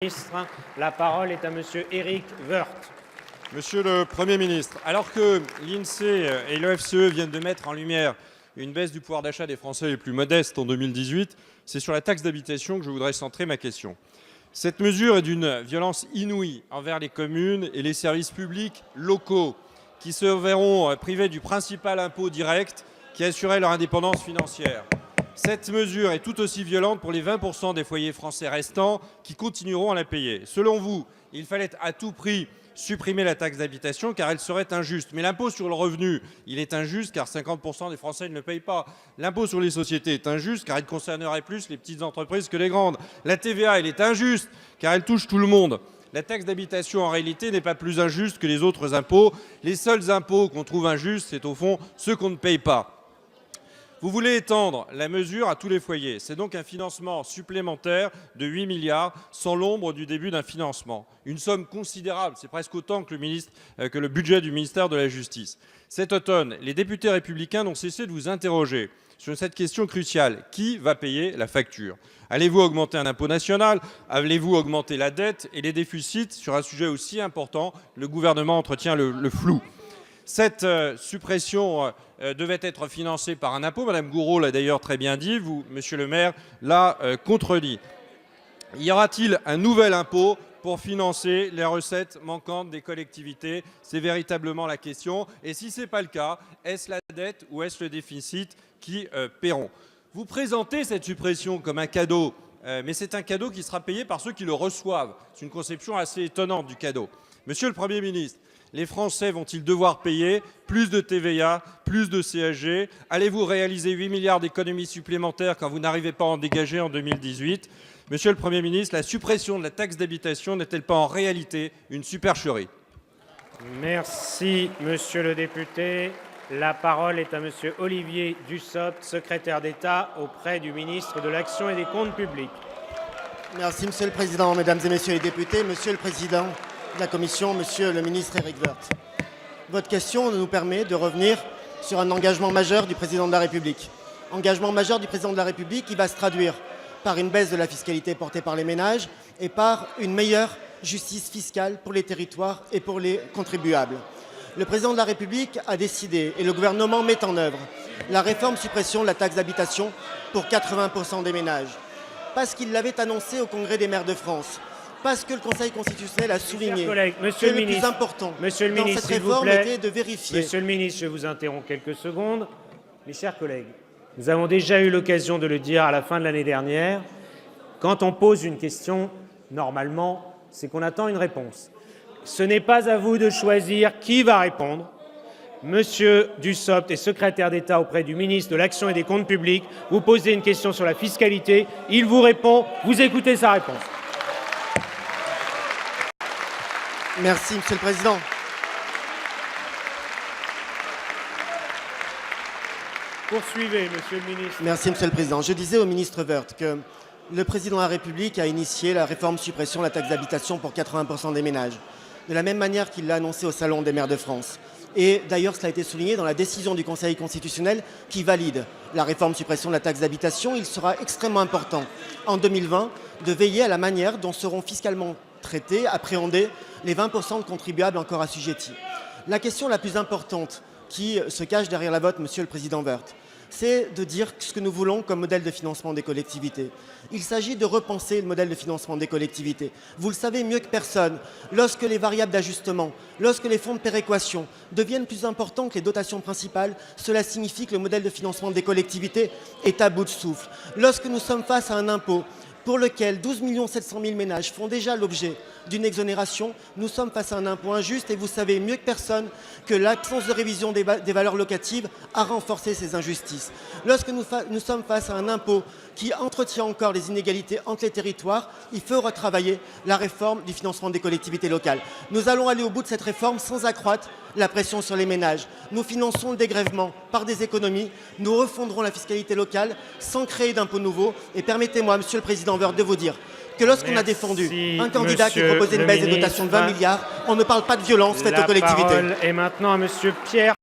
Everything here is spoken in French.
Ministre, la parole est à Monsieur Éric Woerth. Monsieur le Premier ministre, alors que l'INSEE et l'OFCE viennent de mettre en lumière une baisse du pouvoir d'achat des Français les plus modestes en 2018, c'est sur la taxe d'habitation que je voudrais centrer ma question. Cette mesure est d'une violence inouïe envers les communes et les services publics locaux qui se verront privés du principal impôt direct qui assurait leur indépendance financière. Cette mesure est tout aussi violente pour les 20% des foyers français restants qui continueront à la payer. Selon vous, il fallait à tout prix supprimer la taxe d'habitation car elle serait injuste. Mais l'impôt sur le revenu, il est injuste car 50% des Français ne le payent pas. L'impôt sur les sociétés est injuste car il concernerait plus les petites entreprises que les grandes. La TVA, elle est injuste car elle touche tout le monde. La taxe d'habitation, en réalité, n'est pas plus injuste que les autres impôts. Les seuls impôts qu'on trouve injustes, c'est au fond ceux qu'on ne paye pas. Vous voulez étendre la mesure à tous les foyers. C'est donc un financement supplémentaire de 8 milliards, sans l'ombre du début d'un financement. Une somme considérable, c'est presque autant que le budget du ministère de la Justice. Cet automne, les députés républicains n'ont cessé de vous interroger sur cette question cruciale. Qui va payer la facture? Allez-vous augmenter un impôt national? Allez-vous augmenter la dette et les déficits? Sur un sujet aussi important, le gouvernement entretient le flou. Cette suppression devait être financée par un impôt. Madame Gourault l'a d'ailleurs très bien dit, vous, monsieur le maire, l'a contredit. Y aura-t-il un nouvel impôt pour financer les recettes manquantes des collectivités? C'est véritablement la question. Et si ce n'est pas le cas, est-ce la dette ou est-ce le déficit qui paieront? Vous présentez cette suppression comme un cadeau, mais c'est un cadeau qui sera payé par ceux qui le reçoivent. C'est une conception assez étonnante du cadeau. Monsieur le Premier ministre, les Français vont-ils devoir payer plus de TVA, plus de CSG? Allez-vous réaliser 8 milliards d'économies supplémentaires quand vous n'arrivez pas à en dégager en 2018? Monsieur le Premier ministre, la suppression de la taxe d'habitation n'est-elle pas en réalité une supercherie? Merci, monsieur le député. La parole est à monsieur Olivier Dussopt, secrétaire d'État auprès du ministre de l'Action et des Comptes publics. Merci, monsieur le président, mesdames et messieurs les députés, monsieur le président de la Commission, monsieur le ministre Éric Woerth. Votre question nous permet de revenir sur un engagement majeur du président de la République. Engagement majeur du président de la République qui va se traduire par une baisse de la fiscalité portée par les ménages et par une meilleure justice fiscale pour les territoires et pour les contribuables. Le président de la République a décidé, et le gouvernement met en œuvre, la réforme suppression de la taxe d'habitation pour 80% des ménages. Parce qu'il l'avait annoncé au Congrès des maires de France. Parce que le Conseil constitutionnel a souligné que le plus important dans cette réforme était de vérifier. Monsieur le ministre, je vous interromps quelques secondes. Mes chers collègues, nous avons déjà eu l'occasion de le dire à la fin de l'année dernière. Quand on pose une question, normalement, c'est qu'on attend une réponse. Ce n'est pas à vous de choisir qui va répondre. Monsieur Dussopt est secrétaire d'État auprès du ministre de l'Action et des Comptes publics. Vous posez une question sur la fiscalité, il vous répond, vous écoutez sa réponse. Merci, monsieur le président. Poursuivez, monsieur le ministre. Merci, monsieur le président. Je disais au ministre Woerth que le président de la République a initié la réforme suppression de la taxe d'habitation pour 80% des ménages, de la même manière qu'il l'a annoncé au Salon des maires de France. Et d'ailleurs, cela a été souligné dans la décision du Conseil constitutionnel qui valide la réforme suppression de la taxe d'habitation. Il sera extrêmement important en 2020 de veiller à la manière dont seront fiscalement traités, appréhender les 20% de contribuables encore assujettis. La question la plus importante qui se cache derrière la vote, monsieur le président Woerth, c'est de dire ce que nous voulons comme modèle de financement des collectivités. Il s'agit de repenser le modèle de financement des collectivités. Vous le savez mieux que personne, lorsque les variables d'ajustement, lorsque les fonds de péréquation deviennent plus importants que les dotations principales, cela signifie que le modèle de financement des collectivités est à bout de souffle. Lorsque nous sommes face à un impôt pour lequel 12 700 000 ménages font déjà l'objet d'une exonération, nous sommes face à un impôt injuste et vous savez mieux que personne que l'absence de révision des valeurs locatives a renforcé ces injustices. Lorsque nous sommes face à un impôt qui entretient encore les inégalités entre les territoires, il faut retravailler la réforme du financement des collectivités locales. Nous allons aller au bout de cette réforme sans accroître la pression sur les ménages. Nous finançons le dégrèvement par des économies. Nous refondrons la fiscalité locale sans créer d'impôts nouveaux. Et permettez-moi, monsieur le président Woerth, de vous dire que lorsqu'on a défendu un candidat qui proposait une baisse des dotations de 20 milliards, on ne parle pas de violence faite aux collectivités. La parole est maintenant à monsieur Pierre